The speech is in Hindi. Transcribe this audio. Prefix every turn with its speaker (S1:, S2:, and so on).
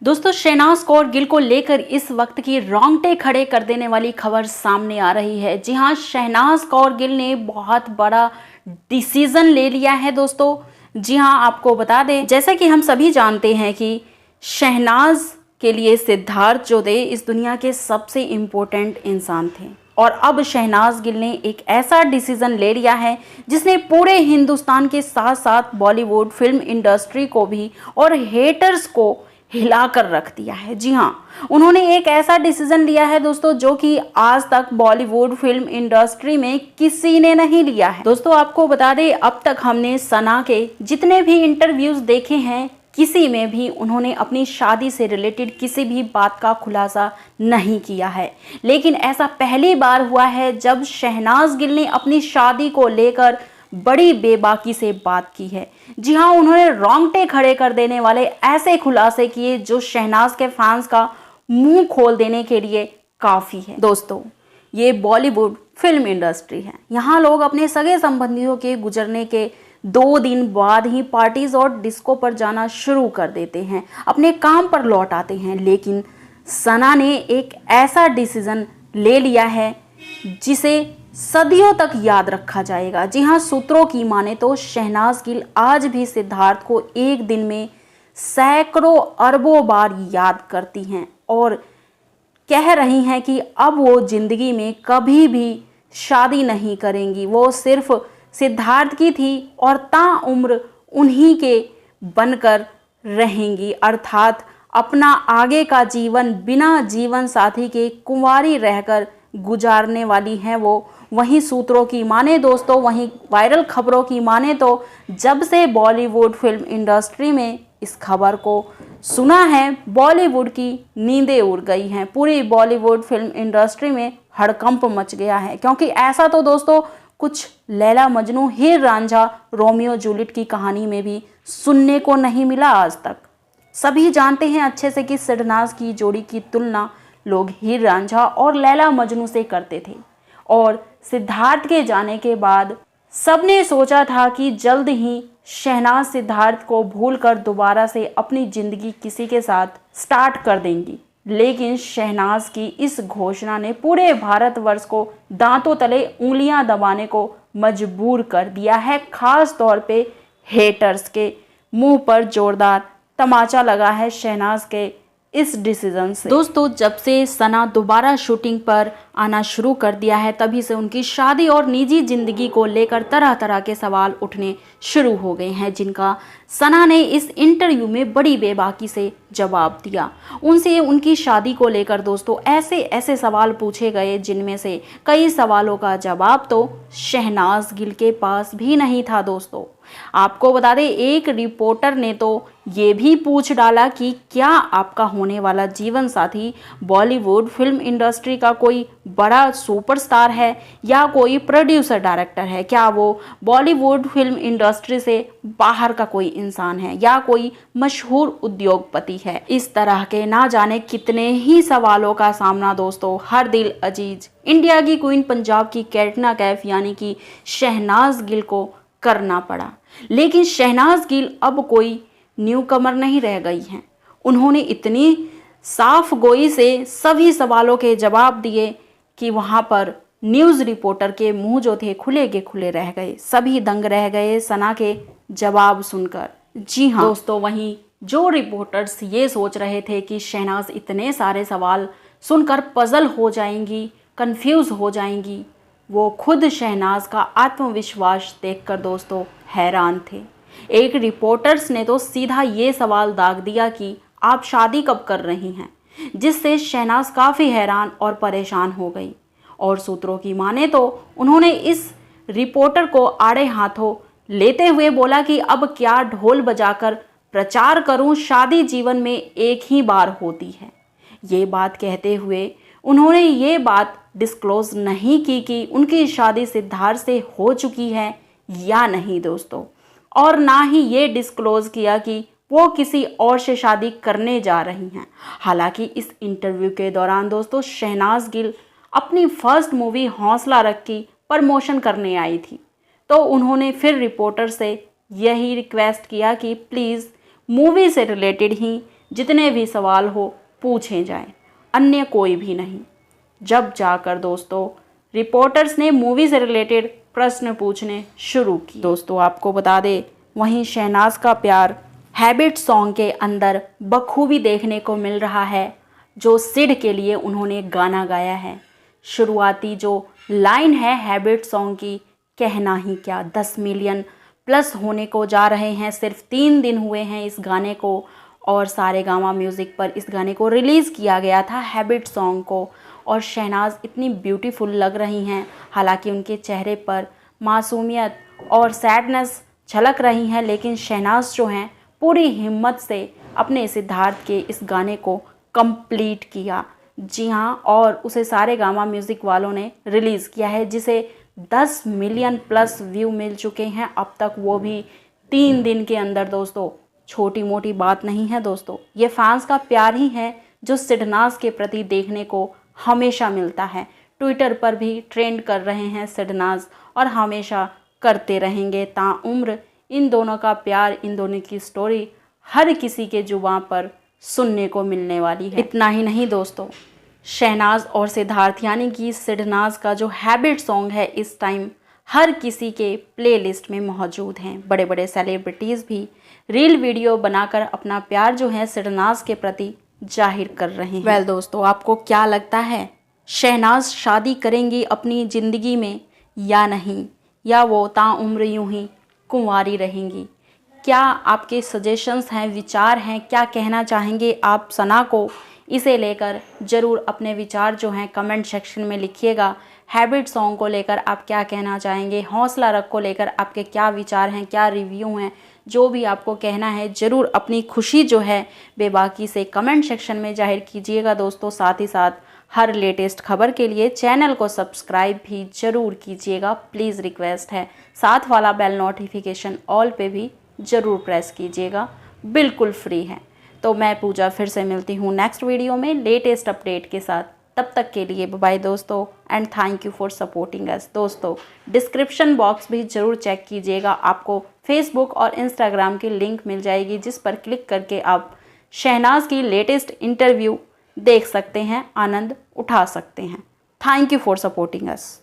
S1: दोस्तों, शहनाज कौर गिल को लेकर इस वक्त की रोंगटे खड़े कर देने वाली खबर सामने आ रही है। जी हां, शहनाज कौर गिल ने बहुत बड़ा डिसीजन ले लिया है दोस्तों। जी हां, आपको बता दें, जैसा कि हम सभी जानते हैं कि शहनाज के लिए सिद्धार्थ जो थे इस दुनिया के सबसे इम्पोर्टेंट इंसान थे, और अब शहनाज गिल ने एक ऐसा डिसीजन ले लिया है जिसने पूरे हिंदुस्तान के साथ साथ बॉलीवुड फिल्म इंडस्ट्री को भी और हेटर्स को हिलाकर रख दिया है। जी हाँ, उन्होंने एक ऐसा डिसीजन लिया है दोस्तों जो कि आज तक बॉलीवुड फिल्म इंडस्ट्री में किसी ने नहीं लिया है। दोस्तों, आपको बता दें, अब तक हमने सना के जितने भी इंटरव्यूज देखे हैं, किसी में भी उन्होंने अपनी शादी से रिलेटेड किसी भी बात का खुलासा नहीं किया है। लेकिन ऐसा पहली बार हुआ है जब शहनाज गिल ने अपनी शादी को लेकर बड़ी बेबाकी से बात की है। जी हाँ, उन्होंने रोंगटे खड़े कर देने वाले ऐसे खुलासे किए जो शहनाज के फैंस का मुंह खोल देने के लिए काफ़ी है। दोस्तों, ये बॉलीवुड फिल्म इंडस्ट्री है। यहाँ लोग अपने सगे संबंधियों के गुजरने के 2 दिन बाद ही पार्टीज और डिस्को पर जाना शुरू कर देते हैं, अपने काम पर लौट आते हैं। लेकिन सना ने एक ऐसा डिसीजन ले लिया है जिसे सदियों तक याद रखा जाएगा। जी हाँ, सूत्रों की माने तो शहनाज गिल आज भी सिद्धार्थ को एक दिन में सैकड़ों अरबों बार याद करती हैं और कह रही हैं कि अब वो जिंदगी में कभी भी शादी नहीं करेंगी। वो सिर्फ सिद्धार्थ की थी और ताउम्र उन्हीं के बनकर रहेंगी, अर्थात अपना आगे का जीवन बिना जीवन साथी के कुंवारी रहकर गुजारने वाली हैं वो। वहीं सूत्रों की माने दोस्तों, वहीं वायरल खबरों की माने तो जब से बॉलीवुड फिल्म इंडस्ट्री में इस खबर को सुना है, बॉलीवुड की नींदें उड़ गई हैं। पूरी बॉलीवुड फिल्म इंडस्ट्री में हड़कंप मच गया है, क्योंकि ऐसा तो दोस्तों कुछ लैला मजनू, हीर रांझा, रोमियो जूलियट की कहानी में भी सुनने को नहीं मिला आज तक। सभी जानते हैं अच्छे से कि शहनाज की जोड़ी की तुलना लोग हीर रांझा और लैला मजनू से करते थे, और सिद्धार्थ के जाने के बाद सबने सोचा था कि जल्द ही शहनाज सिद्धार्थ को भूलकर दोबारा से अपनी जिंदगी किसी के साथ स्टार्ट कर देंगी। लेकिन शहनाज की इस घोषणा ने पूरे भारतवर्ष को दांतों तले उंगलियां दबाने को मजबूर कर दिया है। खास तौर पे हेटर्स के मुंह पर जोरदार तमाचा लगा है शहनाज के इस डिसीजन से। दोस्तों, जब से सना दोबारा शूटिंग पर आना शुरू कर दिया है, तभी से उनकी शादी और निजी जिंदगी को लेकर तरह तरह के सवाल उठने शुरू हो गए हैं, जिनका सना ने इस इंटरव्यू में बड़ी बेबाकी से जवाब दिया। उनसे उनकी शादी को लेकर दोस्तों ऐसे ऐसे सवाल पूछे गए जिनमें से कई सवालों का जवाब तो शहनाज गिल के पास भी नहीं था। दोस्तों, आपको बता दें, एक रिपोर्टर ने तो ये भी पूछ डाला कि क्या आपका होने वाला जीवन साथी बॉलीवुड फिल्म इंडस्ट्री का कोई बड़ा सुपरस्टार है या कोई प्रोड्यूसर डायरेक्टर है, क्या वो बॉलीवुड फिल्म इंडस्ट्री से बाहर का कोई इंसान है या कोई मशहूर उद्योगपति है। इस तरह के ना जाने कितने ही सवालों का सामना दोस्तों हर दिल अजीज इंडिया की क्वीन, पंजाब की कैटरीना कैफ यानी कि शहनाज गिल को करना पड़ा। लेकिन शहनाज गिल अब कोई न्यू कमर नहीं रह गई हैं। उन्होंने इतनी साफ गोई से सभी सवालों के जवाब दिए कि वहां पर न्यूज़ रिपोर्टर के मुंह जो थे खुले के खुले रह गए। सभी दंग रह गए सना के जवाब सुनकर। जी हाँ दोस्तों, वहीं जो रिपोर्टर्स ये सोच रहे थे कि शहनाज इतने सारे सवाल सुनकर पजल हो जाएंगी, कंफ्यूज हो जाएंगी, वो खुद शहनाज का आत्मविश्वास देखकर दोस्तों हैरान थे। एक रिपोर्टर्स ने तो सीधा ये सवाल दाग दिया कि आप शादी कब कर रही हैं, जिससे शहनाज काफ़ी हैरान और परेशान हो गई। और सूत्रों की माने तो उन्होंने इस रिपोर्टर को आड़े हाथों लेते हुए बोला कि अब क्या ढोल बजाकर प्रचार करूं, शादी जीवन में एक ही बार होती है। ये बात कहते हुए उन्होंने ये बात डिस्क्लोज नहीं की कि उनकी शादी सिद्धार्थ से हो चुकी है या नहीं दोस्तों, और ना ही ये डिस्क्लोज किया कि वो किसी और से शादी करने जा रही हैं। हालांकि इस इंटरव्यू के दौरान दोस्तों शहनाज गिल अपनी फर्स्ट मूवी हौसला रख की प्रमोशन करने आई थी, तो उन्होंने फिर रिपोर्टर से यही रिक्वेस्ट किया कि प्लीज़ मूवी से रिलेटेड ही जितने भी सवाल हो पूछे जाएं, अन्य कोई भी नहीं। जब जाकर दोस्तों रिपोर्टर्स ने मूवी से रिलेटेड प्रश्न पूछने शुरू किए। दोस्तों आपको बता दें, वहीं शहनाज का प्यार हैबिट सॉन्ग के अंदर बखूबी देखने को मिल रहा है, जो सिड के लिए उन्होंने गाना गाया है। शुरुआती जो लाइन है हैबिट सॉन्ग की, कहना ही क्या, 10 मिलियन प्लस होने को जा रहे हैं। सिर्फ 3 दिन हुए हैं इस गाने को, और सारेगामा म्यूज़िक पर इस गाने को रिलीज़ किया गया था हैबिट सॉन्ग को। और शहनाज इतनी ब्यूटीफुल लग रही हैं, हालांकि उनके चेहरे पर मासूमियत और सैडनेस झलक रही हैं, लेकिन शहनाज जो हैं पूरी हिम्मत से अपने सिद्धार्थ के इस गाने को कंप्लीट किया। जी हाँ, और उसे सारेगामा म्यूज़िक वालों ने रिलीज़ किया है, जिसे 10 मिलियन प्लस व्यू मिल चुके हैं अब तक, वो भी 3 दिन के अंदर। दोस्तों छोटी मोटी बात नहीं है दोस्तों, ये फैंस का प्यार ही है जो सिडनाज के प्रति देखने को हमेशा मिलता है। ट्विटर पर भी ट्रेंड कर रहे हैं सिडनाज, और हमेशा करते रहेंगे ताउम्र। इन दोनों का प्यार, इन दोनों की स्टोरी हर किसी के जुबान पर सुनने को मिलने वाली है। इतना ही नहीं दोस्तों, शहनाज और सिद्धार्थ यानी कि सिडनाज का जो हैबिट सॉन्ग है इस टाइम हर किसी के प्लेलिस्ट में मौजूद हैं। बड़े बड़े सेलिब्रिटीज़ भी रील वीडियो बनाकर अपना प्यार जो है सिडनाज के प्रति जाहिर कर रहे हैं। दोस्तों आपको क्या लगता है, शहनाज शादी करेंगी अपनी ज़िंदगी में या नहीं, या वो ताउम्र यूं ही कुंवारी रहेंगी? क्या आपके सजेशंस हैं, विचार हैं, क्या कहना चाहेंगे आप सना को? इसे लेकर ज़रूर अपने विचार जो हैं कमेंट सेक्शन में लिखिएगा। हैबिट सॉन्ग को लेकर आप क्या कहना चाहेंगे, हौसला रख को लेकर आपके क्या विचार हैं, क्या रिव्यू हैं, जो भी आपको कहना है ज़रूर अपनी खुशी जो है बेबाकी से कमेंट सेक्शन में जाहिर कीजिएगा दोस्तों। साथ ही साथ हर लेटेस्ट खबर के लिए चैनल को सब्सक्राइब भी ज़रूर कीजिएगा, प्लीज़ रिक्वेस्ट है। साथ वाला बेल नोटिफिकेशन ऑल पे भी ज़रूर प्रेस कीजिएगा, बिल्कुल फ्री है। तो मैं पूजा फिर से मिलती हूँ नेक्स्ट वीडियो में लेटेस्ट अपडेट के साथ। तब तक के लिए बाय दोस्तों, and thank you for supporting us. दोस्तों डिस्क्रिप्शन बॉक्स भी ज़रूर चेक कीजिएगा, आपको फेसबुक और इंस्टाग्राम की लिंक मिल जाएगी, जिस पर क्लिक करके आप शहनाज की लेटेस्ट इंटरव्यू देख सकते हैं, आनंद उठा सकते हैं। Thank you for supporting us.